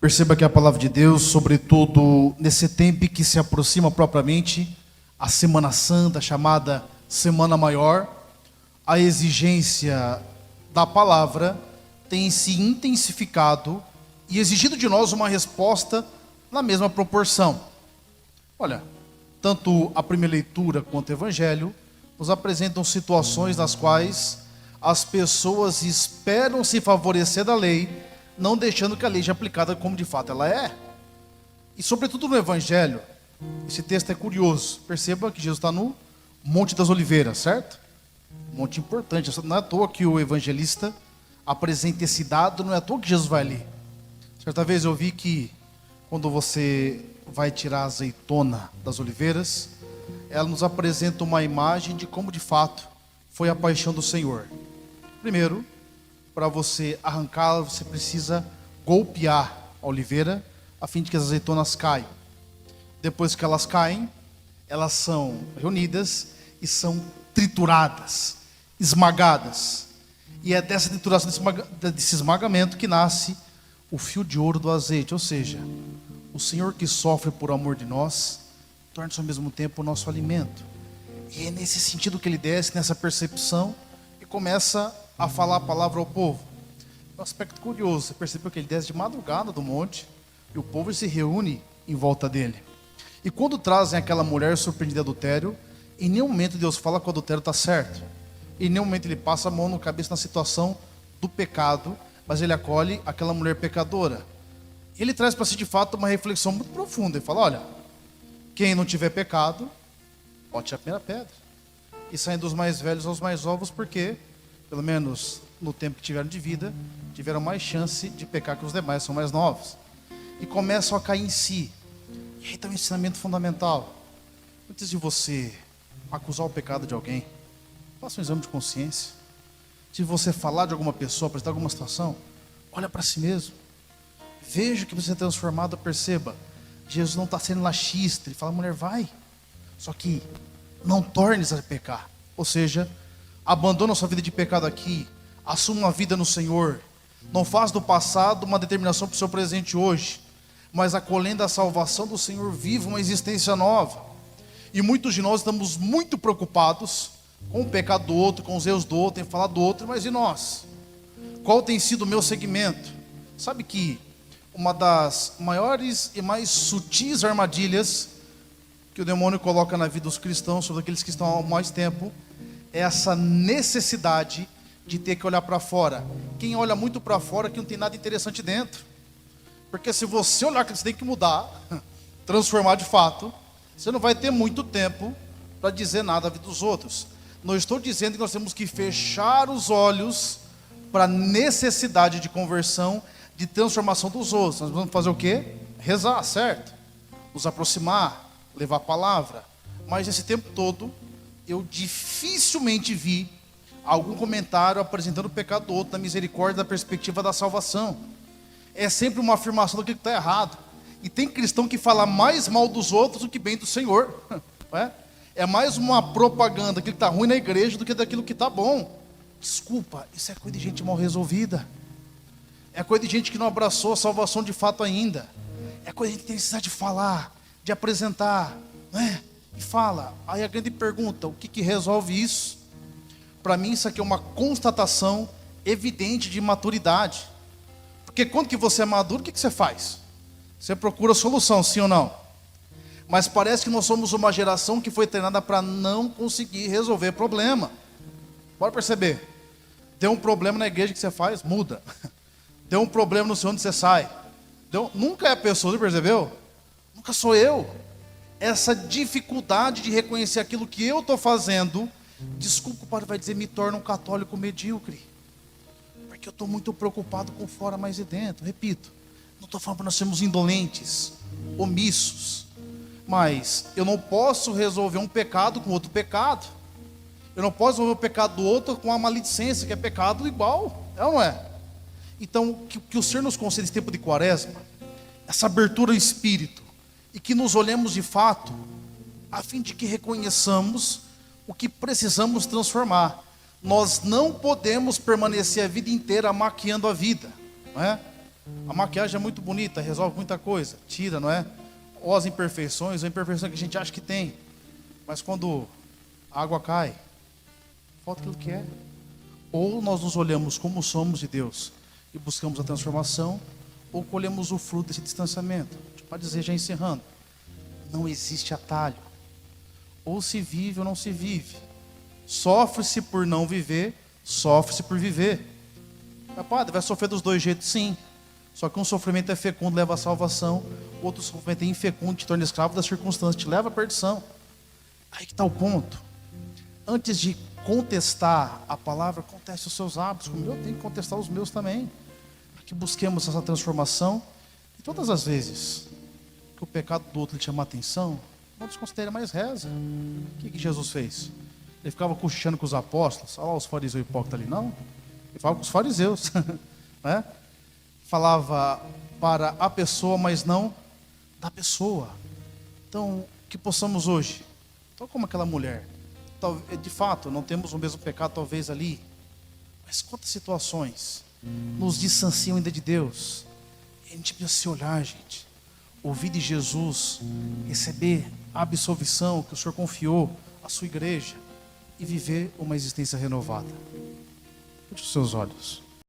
Perceba que a palavra de Deus, sobretudo nesse tempo que se aproxima propriamente a Semana Santa, chamada Semana Maior, a exigência da palavra tem se intensificado e exigido de nós uma resposta na mesma proporção. Olha, tanto a primeira leitura quanto o Evangelho nos apresentam situações nas quais as pessoas esperam se favorecer da lei, não deixando que a lei seja aplicada como de fato ela é. E sobretudo no Evangelho, esse texto é curioso. Perceba que Jesus está no Monte das Oliveiras, certo? Um monte importante. Não é à toa que o evangelista apresenta esse dado, não é à toa que Jesus vai ali. Certa vez eu vi que quando você vai tirar a azeitona das oliveiras, ela nos apresenta uma imagem de como de fato foi a paixão do Senhor. Primeiro, para você arrancá-la, você precisa golpear a oliveira, a fim de que as azeitonas caiam. Depois que elas caem, elas são reunidas e são trituradas, esmagadas. E é dessa trituração, desse esmagamento, que nasce o fio de ouro do azeite. Ou seja, o Senhor que sofre por amor de nós, torna-se ao mesmo tempo o nosso alimento. E é nesse sentido que ele desce, nessa percepção, e começa a falar a palavra ao povo. É um aspecto curioso. Você percebeu que ele desce de madrugada do monte, e o povo se reúne em volta dele. E quando trazem aquela mulher surpreendida de adultério, em nenhum momento Deus fala que o adultério está certo. Em nenhum momento ele passa a mão na cabeça na situação do pecado, mas ele acolhe aquela mulher pecadora. Ele traz para si de fato uma reflexão muito profunda. Ele fala: olha, quem não tiver pecado, bote a primeira pedra. E saem dos mais velhos aos mais novos, porque, pelo menos no tempo que tiveram de vida, tiveram mais chance de pecar que os demais, são mais novos. E começam a cair em si. E aí está um ensinamento fundamental. Antes de você acusar o pecado de alguém, faça um exame de consciência. Se você falar de alguma pessoa, apresentar alguma situação, olha para si mesmo. Veja que você é transformado, perceba. Jesus não está sendo laxista, ele fala: mulher, vai. Só que não torne-se a pecar. Ou seja, abandona a sua vida de pecado aqui, assuma uma vida no Senhor. Não faz do passado uma determinação para o seu presente hoje, mas acolhendo a salvação do Senhor, viva uma existência nova. E muitos de nós estamos muito preocupados com o pecado do outro, com os erros do outro, em falar do outro, mas e nós? Qual tem sido o meu segmento? Sabe que uma das maiores e mais sutis armadilhas que o demônio coloca na vida dos cristãos, sobre aqueles que estão há mais tempo, é essa necessidade de ter que olhar para fora. Quem olha muito para fora, que não tem nada interessante dentro. Porque se você olhar que você tem que mudar, transformar de fato, você não vai ter muito tempo para dizer nada à vida dos outros. Não estou dizendo que nós temos que fechar os olhos para a necessidade de conversão, de transformação dos outros. Nós vamos fazer o quê? Rezar, certo? Nos aproximar, levar a palavra. Mas esse tempo todo, eu dificilmente vi algum comentário apresentando o pecado do outro, da misericórdia, da perspectiva da salvação. É sempre uma afirmação daquilo que está errado. E tem cristão que fala mais mal dos outros do que bem do Senhor. É mais uma propaganda daquilo que está ruim na igreja do que daquilo que está bom. Desculpa, isso é coisa de gente mal resolvida. É coisa de gente que não abraçou a salvação de fato ainda. É coisa de gente que tem necessidade de falar, de apresentar, E fala. Aí a grande pergunta: o que resolve isso? Para mim isso aqui é uma constatação evidente de maturidade. Porque quando que você é maduro, o que você faz? Você procura solução, sim ou não? Mas parece que nós somos uma geração que foi treinada para não conseguir resolver problema. Pode perceber. Deu um problema na igreja, que você faz? Muda. Deu um problema no seu onde você sai. Nunca é a pessoa, você percebeu? Nunca sou eu. Essa dificuldade de reconhecer aquilo que eu estou fazendo, desculpa, o padre vai dizer, me torna um católico medíocre. Porque eu estou muito preocupado com fora, mais e dentro. Repito, não estou falando para nós sermos indolentes, omissos. Mas eu não posso resolver um pecado com outro pecado. Eu não posso resolver o pecado do outro com a maledicência, que é pecado igual. É ou não é? Então, que o Senhor nos conceda esse tempo de quaresma, essa abertura ao Espírito, e que nos olhemos de fato, a fim de que reconheçamos o que precisamos transformar. Nós não podemos permanecer a vida inteira maquiando a vida, não é? A maquiagem é muito bonita, resolve muita coisa, tira, não é? Ou as imperfeições, ou a imperfeição que a gente acha que tem. Mas quando a água cai, falta aquilo que é. Ou nós nos olhamos como somos de Deus e buscamos a transformação, ou colhemos o fruto desse distanciamento. Para dizer, já encerrando, não existe atalho. Ou se vive ou não se vive. Sofre-se por não viver, sofre-se por viver. Mas, padre, vai sofrer dos dois jeitos? Sim. Só que um sofrimento é fecundo, leva à salvação. Outro sofrimento é infecundo, te torna escravo das circunstâncias, te leva à perdição. Aí que está o ponto. Antes de contestar a palavra, conteste os seus hábitos, como eu tenho que contestar os meus também. Para que busquemos essa transformação. E todas as vezes que o pecado do outro lhe chama a atenção, não desconsidere mais reza. O que Jesus fez? Ele ficava cochichando com os apóstolos, olha lá os fariseus hipócritas ali, não? Ele falava com os fariseus, né? Falava para a pessoa, mas não da pessoa. Então, que possamos hoje, tal como aquela mulher, de fato, não temos o mesmo pecado talvez ali, mas quantas situações nos distanciam ainda de Deus. E a gente precisa se olhar, gente, ouvir de Jesus, receber a absolvição que o Senhor confiou à sua igreja e viver uma existência renovada. Feche os seus olhos.